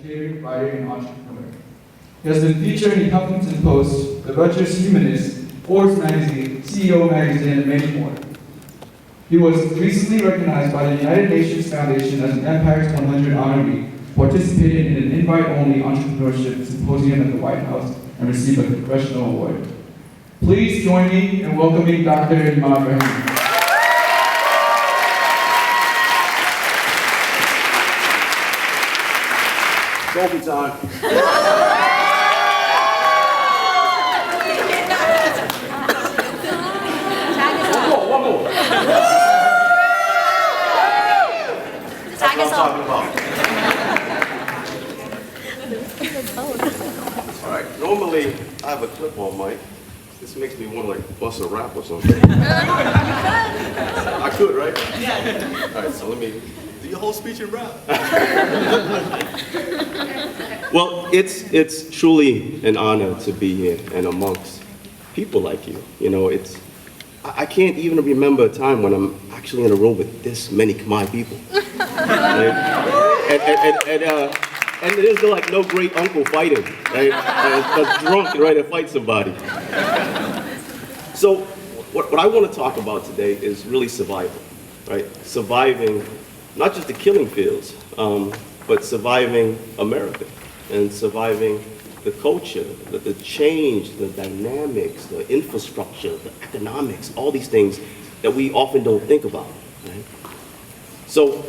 educator, writer, and entrepreneur. He has been featured in Huffington Post, The Rutgers Humanist, Forbes Magazine, CEO Magazine, and many more. He was recently recognized by the United Nations Foundation as an Empire's 100 honoree, participated in an invite-only entrepreneurship symposium at the White House, and received a congressional award. Please join me in welcoming Dr. Emad Rahim. Trophy time. One more. That's what I'm talking about. All right, normally I have a clip-on mic. This makes me want to like bust a rap or something. I could, right? Yeah. All right, so let me do your whole speech in rap. Well, it's truly an honor to be here and amongst people like you. You know, I can't even remember a time when I'm actually in a room with this many Khmer people. Right? And there's like no great uncle fighting, right? A drunk ready to fight somebody. So what I want to talk about today is really survival, right? Surviving not just the killing fields, but surviving America and surviving the culture, the change, the dynamics, the infrastructure, the economics, all these things that we often don't think about, right? So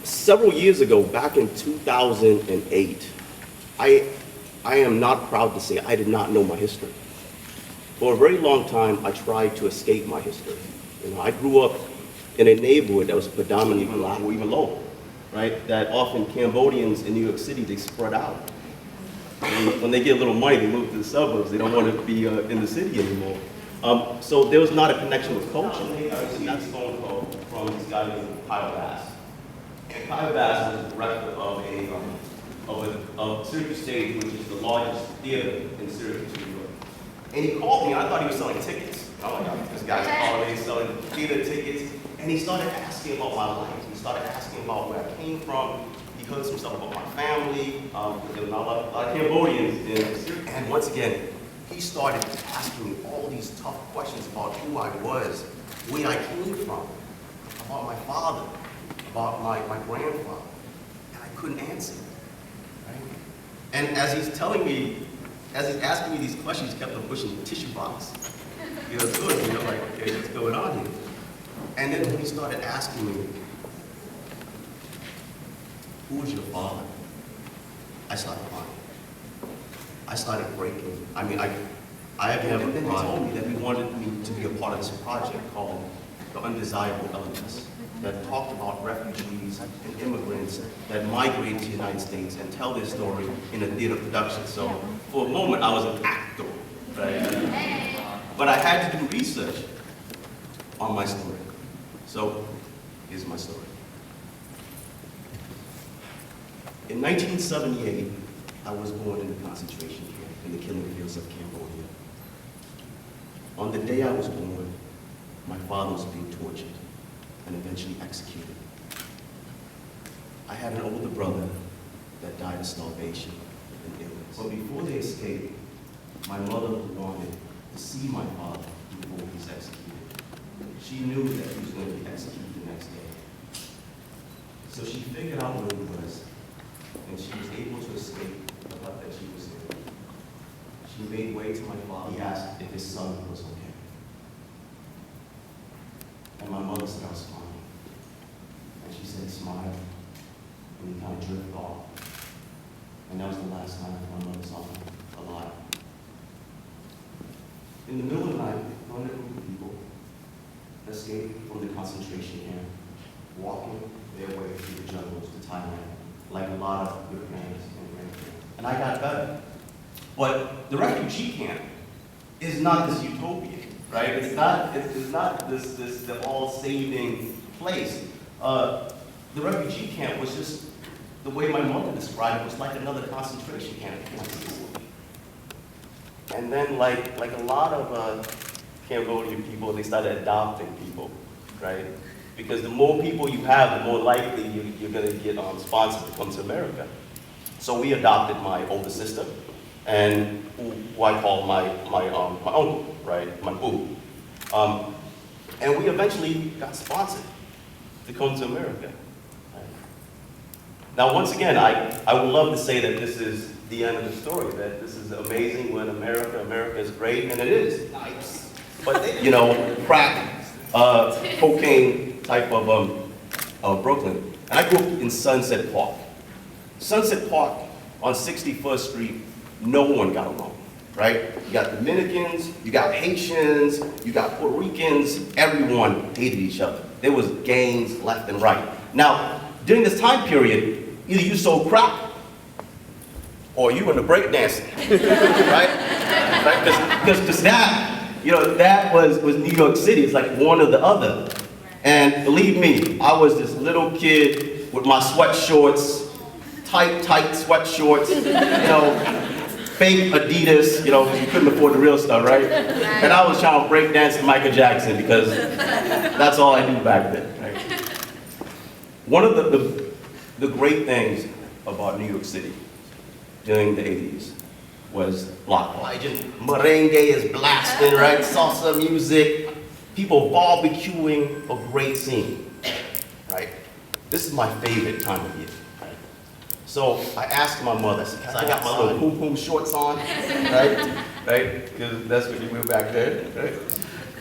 several years ago, back in 2008, I am not proud to say I did not know my history. For a very long time, I tried to escape my history. You know, I grew up in a neighborhood that was predominantly black, or even local, right? That often Cambodians in New York City, they spread out. And when they get a little money, they move to the suburbs. They don't want to be in the city anymore. So there was not a connection with culture. I received this phone call from this guy named Kyle Bass. And Kyle Bass was the director of Syracuse Stage, which is the largest theater in Syracuse, New York. And he called me, and I thought he was selling tickets. Oh my God, this guy's calling me, selling theater tickets. And he started asking about my life. He started asking about where I came from. He heard some stuff about my family. There were not a lot of Cambodians in Syracuse. And once again, he started asking me all these tough questions about who I was, where I came from, about my father, about my grandfather. And I couldn't answer. Right? And as he's telling me, as he's asking me these questions, he kept on pushing the tissue box. You know, good. You know, like, okay, what's going on here? And then when he started asking me, who was your father? I started crying. I started breaking. I mean, I have never cried. Then he told me that he wanted me to be a part of this project called The Undesirable Elements, that talked about refugees and immigrants that migrated to the United States and tell their story in a theater production. So for a moment, I was an actor, right? But I had to do research on my story. So here's my story. In 1978, I was born in a concentration camp in the killing fields of Cambodia. On the day I was born, my father was being tortured and eventually executed. I had an older brother that died of starvation and illness. But before they escaped, my mother wanted to see my father before he was executed. She knew that he was going to be executed the next day. So she figured out where he was, and she was able to escape the hut that she was in. She made way to my father. He asked if his son was okay. And my mother said I was fine. And she said, smile, and he kind of drifted off. And that was the last time my mother saw him alive. In the middle of the night, one of the group of people escaped from the concentration camp, walking their way through the jungles to Thailand, like a lot of your parents and grandparents. And I got better. But the refugee camp is not this utopia, right? It's not this the all-saving place. The refugee camp was just, the way my mother described it, was like another concentration camp. And then like a lot of Cambodian people, they started adopting people, right? Because the more people you have, the more likely you're going to get sponsored to come to America. So we adopted my older sister, and who I call my uncle, right, my boo. And we eventually got sponsored to come to America. Right? Now, once again, I would love to say that this is the end of the story, that this is amazing, we're in America, America is great, and it is nice. But, you know, crack, cocaine type of Brooklyn. And I grew up in Sunset Park. Sunset Park on 61st Street, no one got along, right? You got Dominicans, you got Haitians, you got Puerto Ricans, everyone hated each other. There was gangs left and right. Now, during this time period, either you sold crack or you into breakdancing, right? Because that, you know, that was New York City. It's like one or the other. And believe me, I was this little kid with my sweat shorts, tight sweat shorts, you know, fake Adidas, you know, you couldn't afford the real stuff, right? And I was trying to break dance to Michael Jackson because that's all I knew back then, right? One of the great things about New York City during the 80s was block parties. Merengue is blasting, right? Salsa music, people barbecuing, a great scene, right? This is my favorite time of year. So I asked my mother, because I got my little poo-poo shorts on, right? Because that's what you wear back then, right?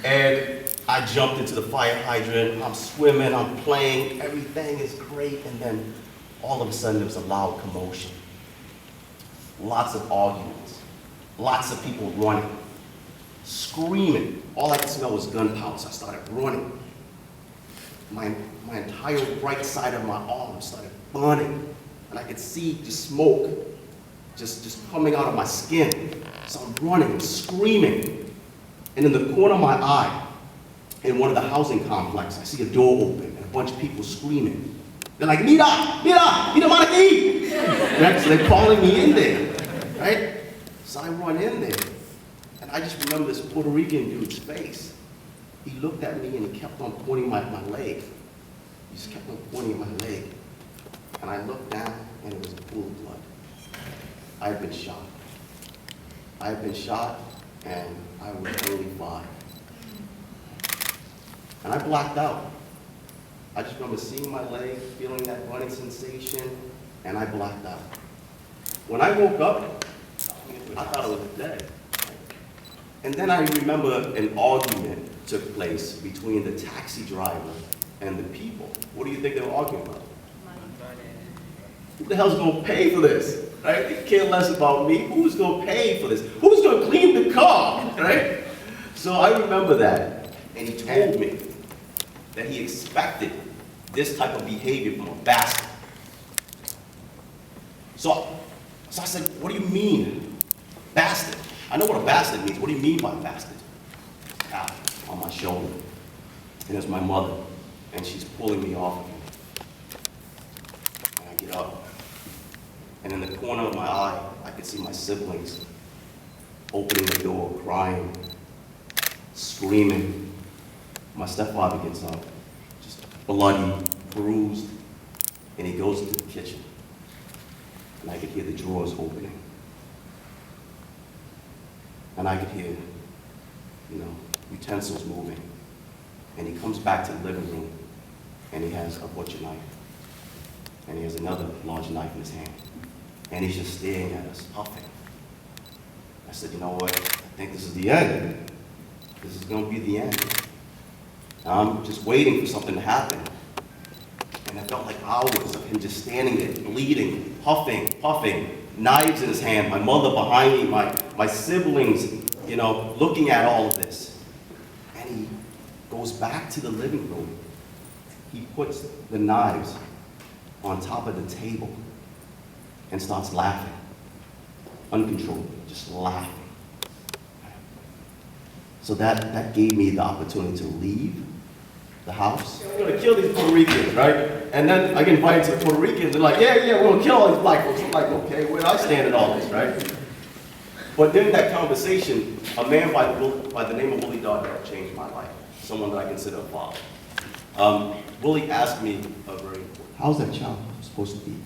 And I jumped into the fire hydrant, I'm swimming, I'm playing, everything is great, and then all of a sudden there was a loud commotion. Lots of arguments, lots of people running, screaming. All I could smell was gunpowder, so I started running. My entire right side of my arm started burning. And I could see the smoke just coming out of my skin. So I'm running, screaming. And in the corner of my eye, in one of the housing complexes, I see a door open and a bunch of people screaming. They're like, Mira, Maraki! Right? So they're calling me in there, right? So I run in there, and I just remember this Puerto Rican dude's face. He looked at me and he kept on pointing my leg. He just kept on pointing at my leg. And I looked down, and it was a pool of blood. I had been shot. I had been shot, and I was only 5. And I blacked out. I just remember seeing my leg, feeling that burning sensation, and I blacked out. When I woke up, I thought I was dead. And then I remember an argument took place between the taxi driver and the people. What do you think they were arguing about? Who the hell's gonna pay for this, right? They care less about me. Who's gonna pay for this? Who's gonna clean the car, right? So I remember that, and he told me that he expected this type of behavior from a bastard. So I said, what do you mean, bastard? I know what a bastard means. What do you mean by bastard? Tap on my shoulder, and it's my mother, and she's pulling me off of me. And I get up. And in the corner of my eye, I could see my siblings opening the door, crying, screaming. My stepfather gets up, just bloody, bruised, and he goes into the kitchen. And I could hear the drawers opening. And I could hear, utensils moving. And he comes back to the living room, and he has a butcher knife. And he has another large knife in his hand. And he's just staring at us, puffing. I said, you know what? I think this is the end. This is going to be the end. I'm just waiting for something to happen. And it felt like hours of him just standing there, bleeding, puffing, knives in his hand, my mother behind me, my siblings, looking at all of this. And he goes back to the living room. He puts the knives on top of the table and starts laughing, uncontrollably, just laughing. So that gave me the opportunity to leave the house. We're gonna kill these Puerto Ricans, right? And then I get invited to the Puerto Ricans, they're like, yeah, we're gonna kill all these black folks. I'm like, okay, where do I stand in all this, right? But during that conversation, a man by the name of Willie Dodger changed my life, someone that I consider a father. Willie asked me a very, how's that child supposed to eat?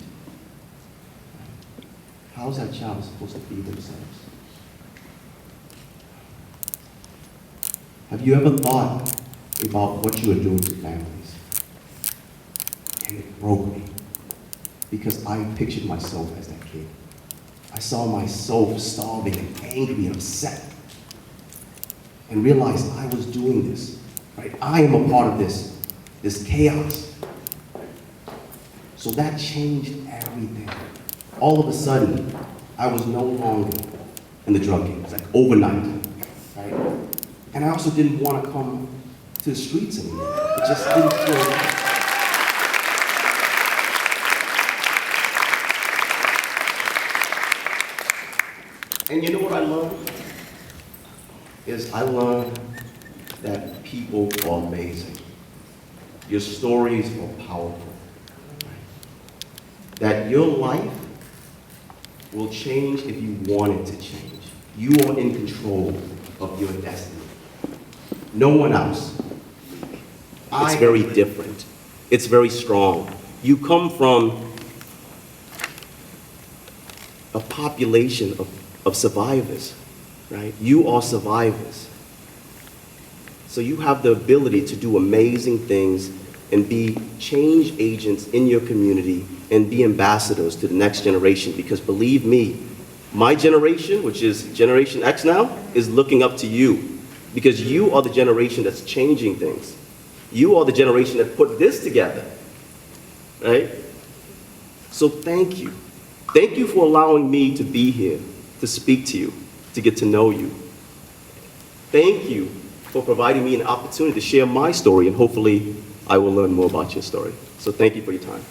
how's that child supposed to feed themselves? Have you ever thought about what you are doing to families? And it broke me, because I pictured myself as that kid. I saw myself starving and angry and upset, and realized I was doing this, right? I am a part of this chaos. So that changed everything. All of a sudden, I was no longer in the drug game. It's like overnight, right? And I also didn't want to come to the streets anymore. It just didn't feel right. And you know what I learned? I learned that people are amazing. Your stories are powerful. That your life will change if you want it to change. You are in control of your destiny. No one else. It's very different. It's very strong. You come from a population of survivors, right? You are survivors. So you have the ability to do amazing things and be change agents in your community and be ambassadors to the next generation. Because believe me, my generation, which is Generation X now, is looking up to you, because you are the generation that's changing things. You are the generation that put this together, right? So thank you. Thank you for allowing me to be here, to speak to you, to get to know you. Thank you for providing me an opportunity to share my story, and hopefully I will learn more about your story. So thank you for your time.